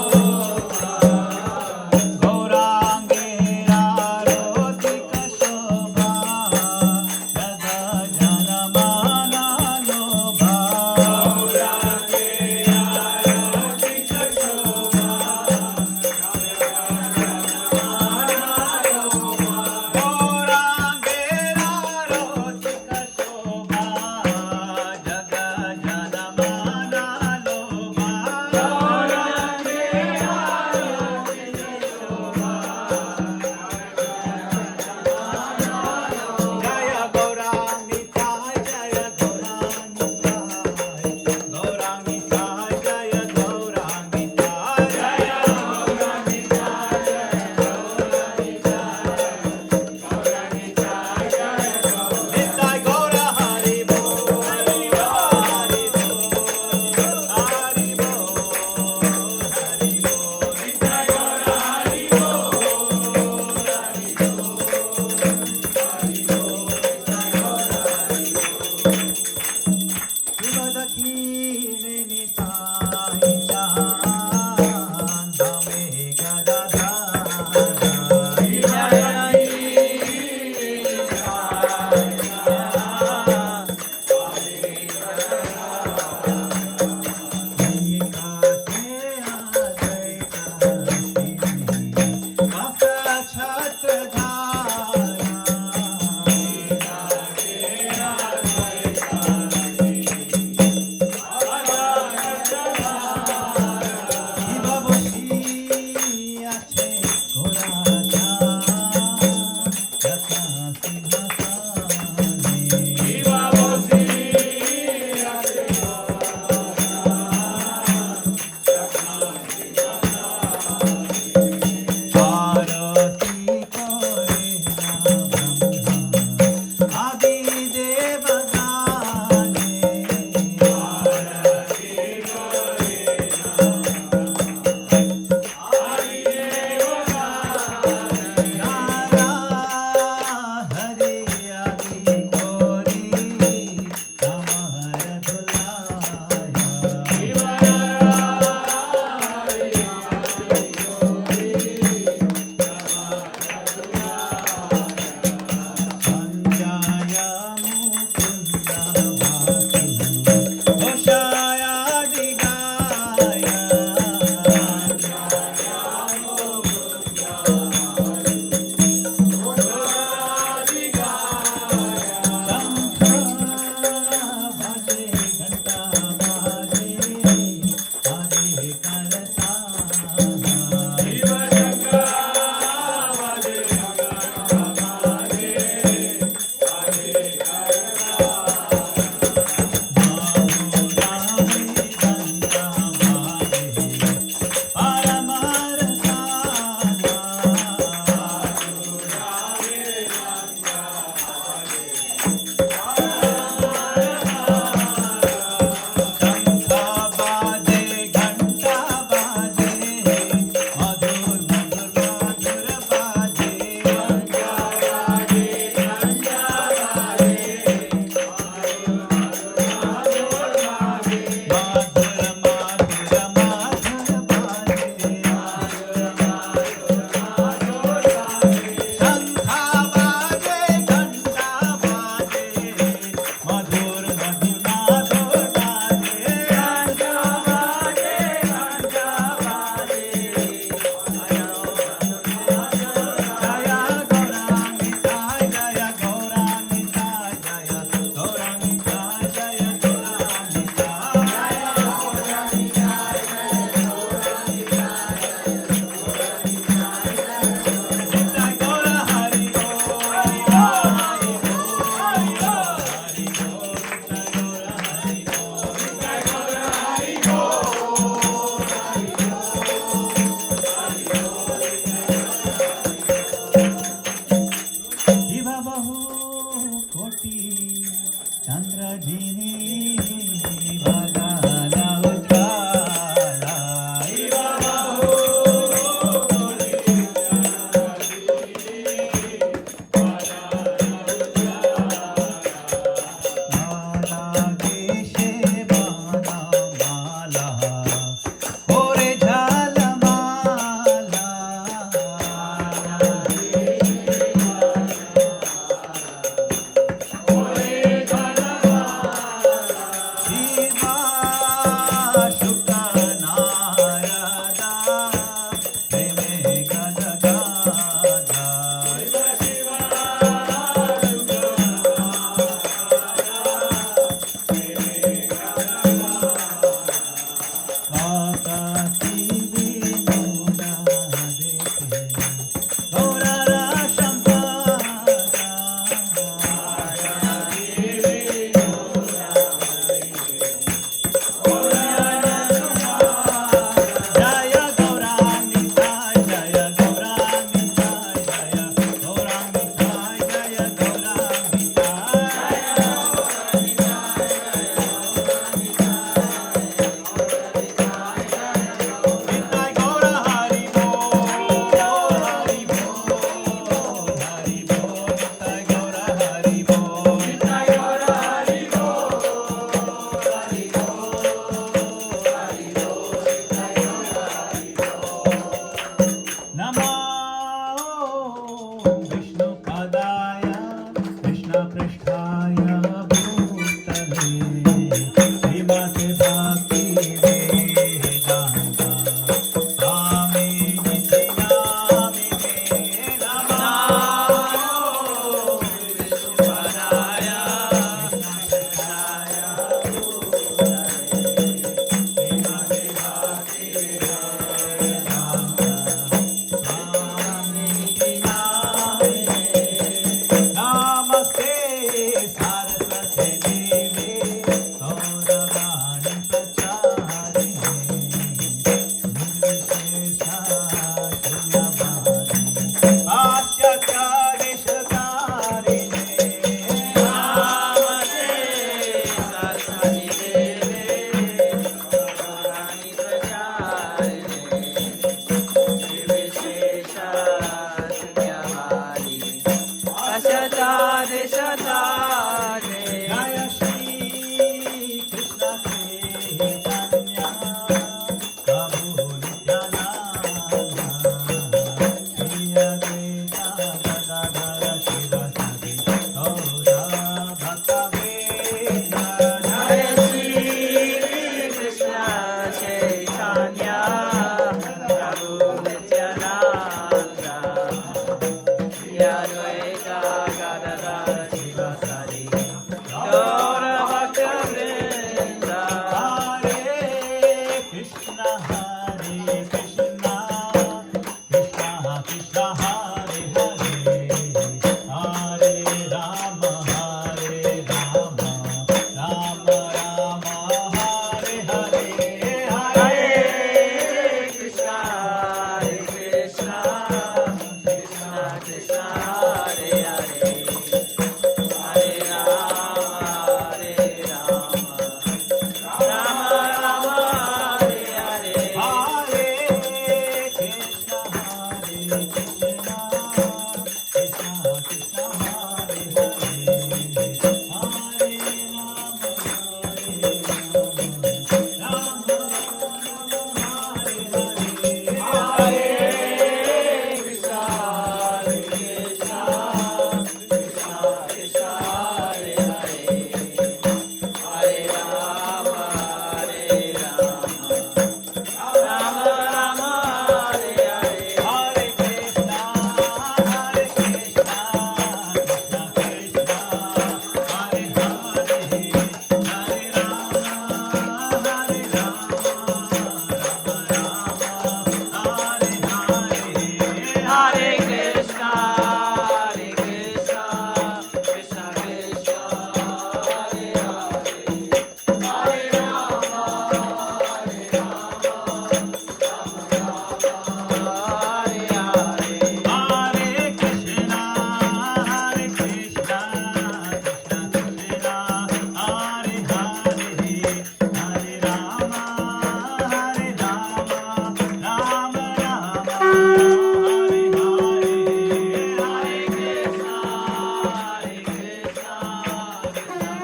Chaitanya Prabhu Nityananda Shri Advaita Gadadhar Shivasari Gaura Bhakta Vrinda Hare Krishna Hare Krishna Krishna Krishna Hare Hare Hare Rama Hare Rama Rama Rama Hare Hare Hare Krishna Krishna Krishna Krishna Hare Hare Hare Rama Rama Rama Hare Hare Hare Krishna Hare Krishna Krishna Krishna Hare Hare Hare Rama Hare Krishna Krishna Krishna Hare Hare Hare Rama Hare Hare Hare Krishna Hare Krishna Krishna Krishna Hare Hare Hare Rama Hare Rama Rama Rama Hare Hare Hare Krishna Hare Krishna Krishna Krishna Hare Hare Hare Rama Hare Rama Rama Rama Hare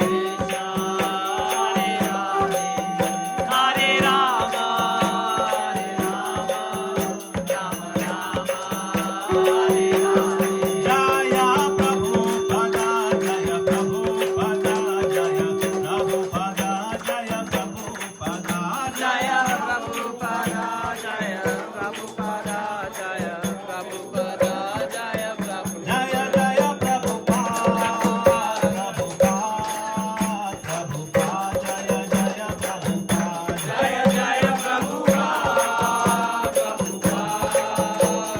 Hare Jaya Prabhupada Jaya Prabhupada Jaya Prabhupada Jaya Prabhupada Jaya Prabhupada Jaya Prabhupada Jaya Prabhupada Jaya Prabhupada Jaya Jaya Prabhupada Prabhupada Jaya Jaya Prabhupada Jaya Jaya Prabhupada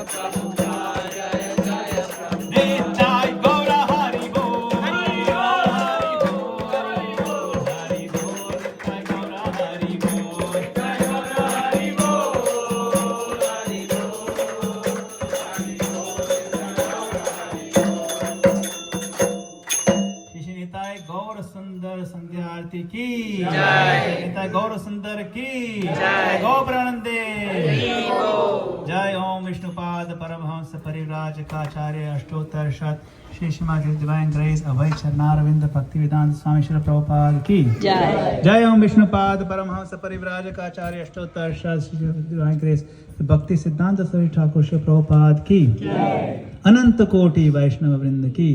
Prabhupada Jaya Jaya Prabhupada Nitai Gaura Hari Bol Hari Bol Hari Bol Hari Bol Nitai Gaura Hari Bol Nitai Gaura Hari Bol Hari Shri Nitai Gaurasundara Sandhya Arati ki Jai. Nitai Gaurasundara ki Jai. Gopranande Vivo. Jai Om Vishnupad Paramahamsa Parivrajakaacharya Ashtotar Shat Shri Srimad Divine Grace Abhay Charnaravinda Bhaktivedanta Swami Srila Prabhupada ki Jai. Jai Om Vishnupad Paramahamsa Parivrajakaacharya Ashtotar Shat Shri Srimad Divine Grace Bhakti Siddhanta Swami Thakur Srila Prabhupada ki Jai. अनंत कोटि वैष्णव वृंद की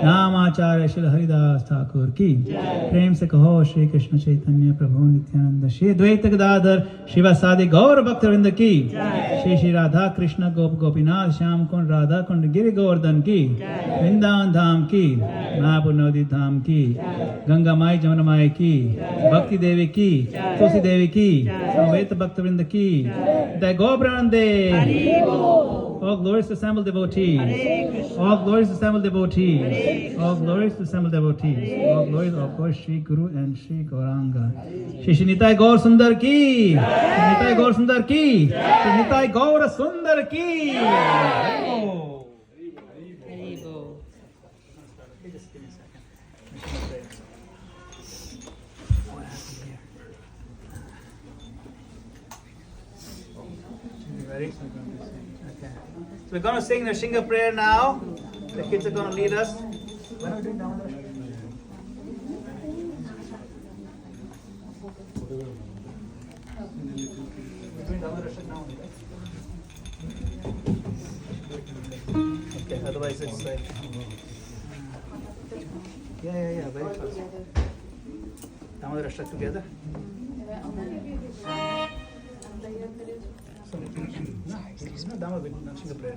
रामाचार्य श्री हरिदास ठाकुर की प्रेम से कहो श्री कृष्ण चैतन्य प्रभु नित्यानंद श्री द्वैत गदाधर शिवासादि गौर भक्त वृंद की श्री श्री राधा कृष्ण गोप गोपीनाथ श्याम कुंड राधा कुंड गिरि गोवर्धन की वृंदावन धाम की महापुर नवदीप धाम की गंगा माई जमुना माई की भक्ति देवी की तुलसी देवी की समवेत भक्त वृंद की जय गोप्रानंदे All glories to assembled devotees. All glories to assembled devotees. All glories to assembled devotees. All glories of course Shri Guru and Shri Gauranga. Shri Nitai Gaurasundara ki. Shri Nitai Gaurasundara ki. Shri Nitai Gaurasundara ki. Ready? Okay. So we're going to sing the Shinga prayer now. The kids are going to lead us. When are we doing Damodar? We're doing Damodar now. Okay, otherwise it's like... Yeah, very fast. Damodar together. No, Dhamma with Narsingha prayer.